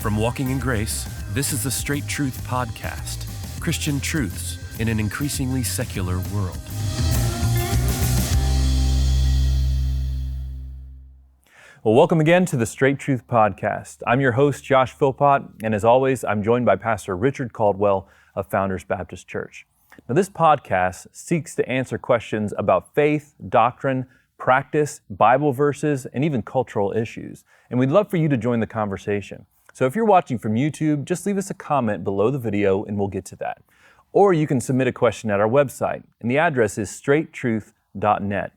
From Walking in Grace, this is the Straight Truth Podcast, Christian truths in an increasingly secular world. Well, welcome again to the Straight Truth Podcast. I'm your host, Josh Philpot, and as always, I'm joined by Pastor Richard Caldwell of Founders Baptist Church. Now, this podcast seeks to answer questions about faith, doctrine, practice, Bible verses, and even cultural issues. And we'd love for you to join the conversation. So if you're watching from YouTube, just leave us a comment below the video and we'll get to that. Or you can submit a question at our website, and the address is straighttruth.net.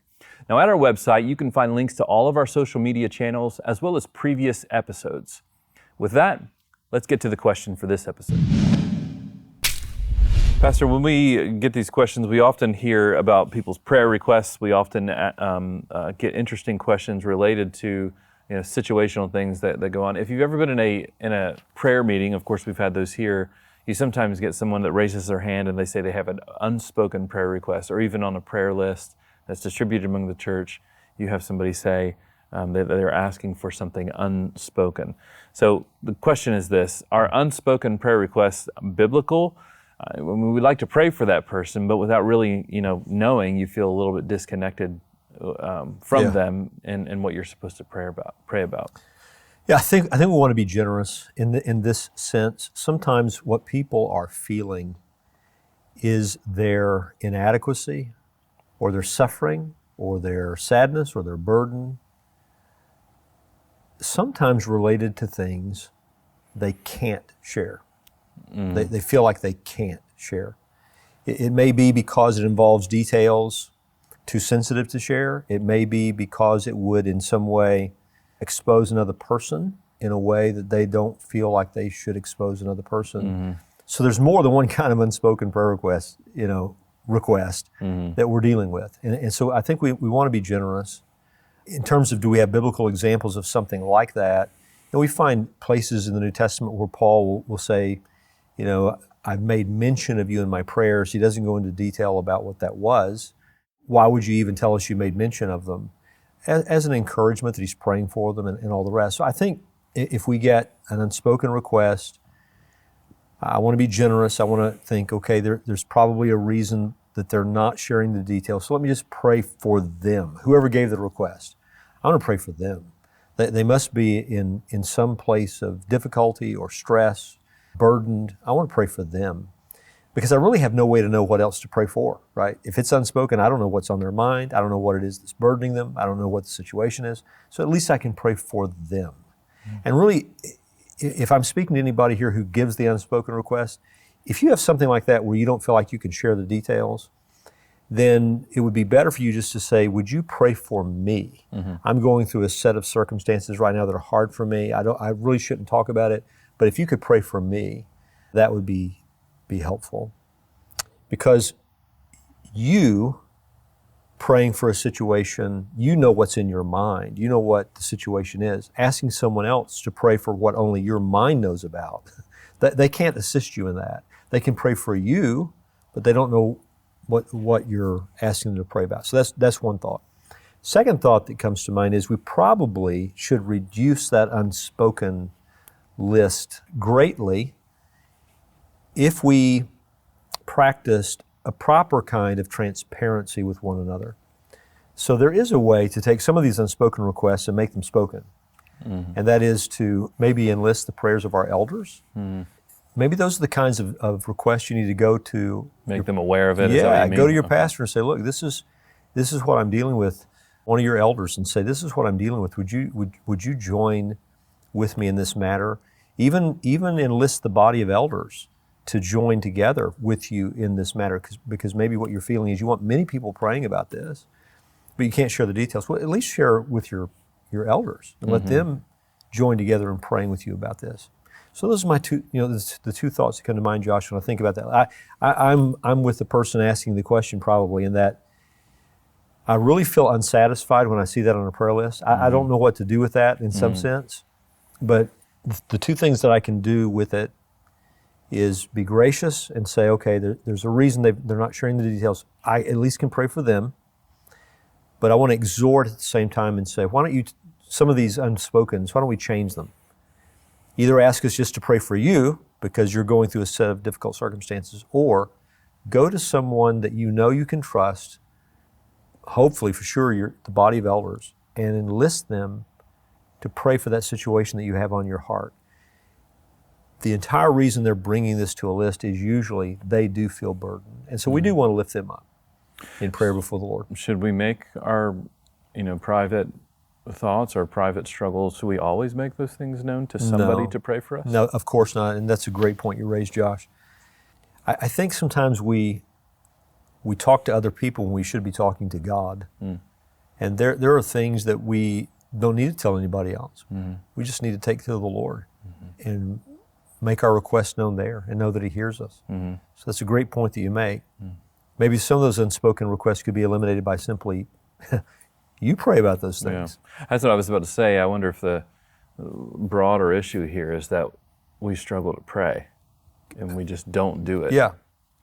Now at our website, you can find links to all of our social media channels as well as previous episodes. With that, let's get to the question for this episode. Pastor, when we get these questions, we often hear about people's prayer requests. We often get interesting questions related to situational things that go on. If you've ever been in a prayer meeting, of course we've had those here, you sometimes get someone that raises their hand and they say they have an unspoken prayer request, or even on a prayer list that's distributed among the church, you have somebody say that they're asking for something unspoken. So the question is this: are unspoken prayer requests biblical? We'd like to pray for that person, but without really, knowing, you feel a little bit disconnected from them and what you're supposed to pray about. Yeah, I think we want to be generous in this sense. Sometimes what people are feeling is their inadequacy, or their suffering, or their sadness, or their burden, sometimes related to things they can't share. They feel like they can't share. It may be because it involves details too sensitive to share. It may be because it would in some way expose another person in a way that they don't feel like they should expose another person. So there's more than one kind of unspoken prayer request that we're dealing with. And so I think we want to be generous. In terms of, do we have biblical examples of something like that? And we find places in the New Testament where Paul will say, I've made mention of you in my prayers. He doesn't go into detail about what that was. Why would you even tell us you made mention of them? As an encouragement that he's praying for them and all the rest. So I think if we get an unspoken request, I want to be generous. I want to think, okay, there's probably a reason that they're not sharing the details. So let me just pray for them. Whoever gave the request, I want to pray for them. They must be in some place of difficulty or stress, burdened. I want to pray for them, because I really have no way to know what else to pray for, right? If it's unspoken, I don't know what's on their mind. I don't know what it is that's burdening them. I don't know what the situation is. So at least I can pray for them. And really, if I'm speaking to anybody here who gives the unspoken request, if you have something like that where you don't feel like you can share the details, then it would be better for you just to say, would you pray for me? I'm going through a set of circumstances right now that are hard for me. I really shouldn't talk about it, but if you could pray for me, that would be helpful. Because you praying for a situation, you know what's in your mind. You know what the situation is. Asking someone else to pray for what only your mind knows about, they can't assist you in that. They can pray for you, but they don't know what you're asking them to pray about. So that's one thought. Second thought that comes to mind is we probably should reduce that unspoken list greatly if we practiced a proper kind of transparency with one another. So there is a way to take some of these unspoken requests and make them spoken. And that is to maybe enlist the prayers of our elders. Maybe those are the kinds of requests you need to go to. Make them aware of it. Yeah, go to your pastor and say, look, this is what I'm dealing with. One of your elders, and say, this is what I'm dealing with. Would you join with me in this matter? Even enlist the body of elders to join together with you in this matter, because maybe what you're feeling is you want many people praying about this, but you can't share the details. Well, at least share with your elders and let them join together in praying with you about this. So those are my two, the two thoughts that come to mind, Josh, when I think about that. I'm with the person asking the question probably, in that I really feel unsatisfied when I see that on a prayer list. I don't know what to do with that in some sense, but the two things that I can do with it is be gracious and say, okay, there's a reason they're not sharing the details. I at least can pray for them, but I want to exhort at the same time and say, why don't you, some of these unspokens, why don't we change them? Either ask us just to pray for you because you're going through a set of difficult circumstances, or go to someone that you know you can trust, hopefully for sure the body of elders, and enlist them to pray for that situation that you have on your heart. The entire reason they're bringing this to a list is usually they do feel burdened. And so we do want to lift them up in prayer before the Lord. Should we make our, private thoughts or private struggles, should we always make those things known to somebody to pray for us? No, of course not. And that's a great point you raised, Josh. I think sometimes we talk to other people when we should be talking to God. And there are things that we don't need to tell anybody else. We just need to take to the Lord and make our requests known there and know that He hears us. So that's a great point that you make. Maybe some of those unspoken requests could be eliminated by simply, you pray about those things. Yeah. That's what I was about to say. I wonder if the broader issue here is that we struggle to pray and we just don't do it. Yeah.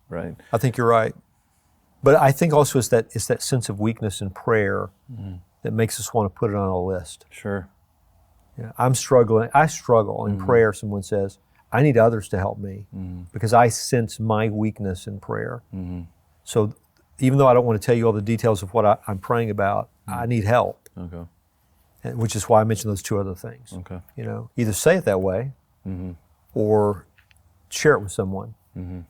Right? I think you're right. But I think also it's that sense of weakness in prayer that makes us want to put it on a list. Sure. Yeah, I struggle in prayer, someone says. I need others to help me because I sense my weakness in prayer. So even though I don't want to tell you all the details of what I'm praying about, I need help. Okay. Which is why I mentioned those two other things. Okay. Either say it that way or share it with someone.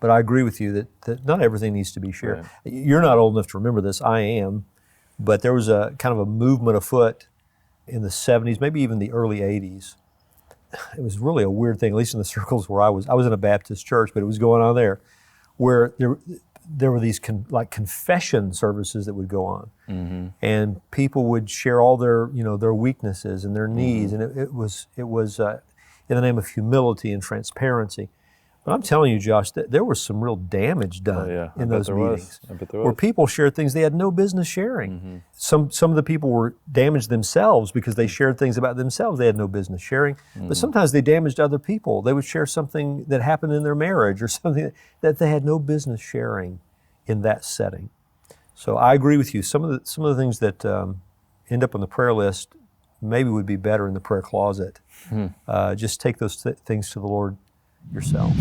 But I agree with you that not everything needs to be shared. Right. You're not old enough to remember this. I am. But there was a kind of a movement afoot in the 70s, maybe even the early 80s. It was really a weird thing, at least in the circles where I was. I was in a Baptist church, but it was going on there, where there were these confession services that would go on, and people would share all their their weaknesses and their needs, and it was in the name of humility and transparency. But I'm telling you, Josh, that there was some real damage done in those meetings, where people shared things they had no business sharing. Some of the people were damaged themselves because they shared things about themselves they had no business sharing. But sometimes they damaged other people. They would share something that happened in their marriage or something that they had no business sharing in that setting. So I agree with you. Some of the things that end up on the prayer list maybe would be better in the prayer closet. Just take those things to the Lord yourself.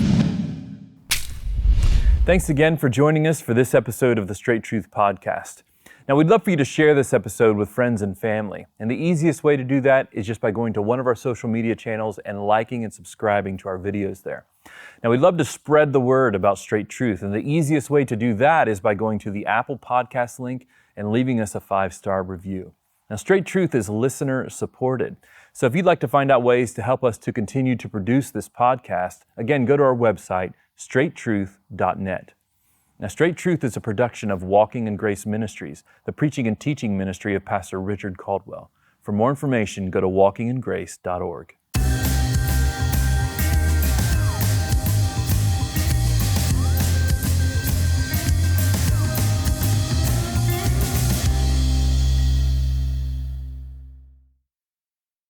Thanks again for joining us for this episode of the Straight Truth Podcast. Now, we'd love for you to share this episode with friends and family. And the easiest way to do that is just by going to one of our social media channels and liking and subscribing to our videos there. Now, we'd love to spread the word about Straight Truth. And the easiest way to do that is by going to the Apple Podcast link and leaving us a 5-star review. Now, Straight Truth is listener supported. So if you'd like to find out ways to help us to continue to produce this podcast, again, go to our website, straighttruth.net. Now, Straight Truth is a production of Walking in Grace Ministries, the preaching and teaching ministry of Pastor Richard Caldwell. For more information, go to walkingingrace.org.